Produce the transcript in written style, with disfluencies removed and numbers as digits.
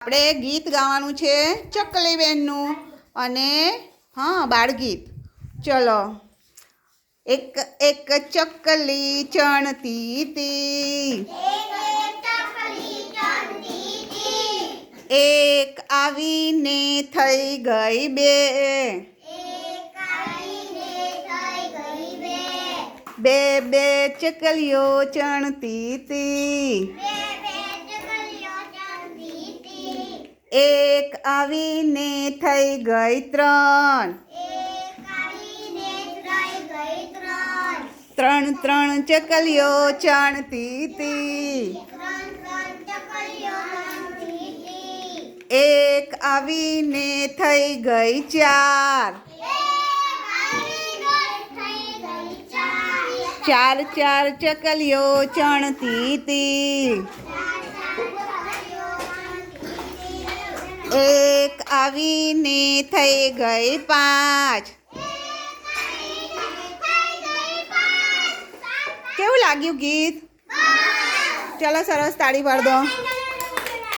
આપણે ગીત ગાવાનું છે ચકલી બેનનું અને હા બાળગીત. ચલો. એક એક ચકલી ચણતી હતી, એક આવીને થઈ ગઈ બે, બે બે ચકલીઓ ચણતી હતી, એક આવીને થઈ ગઈ ત્રણ, ત્રણ ત્રણ ચકલીઓ ચણતી હતી, એક આવીને થઈ ગઈ ચાર, ચાર ચાર ચકલીઓ ચણતી હતી, એક આવીને થઈ ગઈ પાંચ. કેવું લાગ્યું ગીત? ચલો સરસ, તાળી પાડ દો.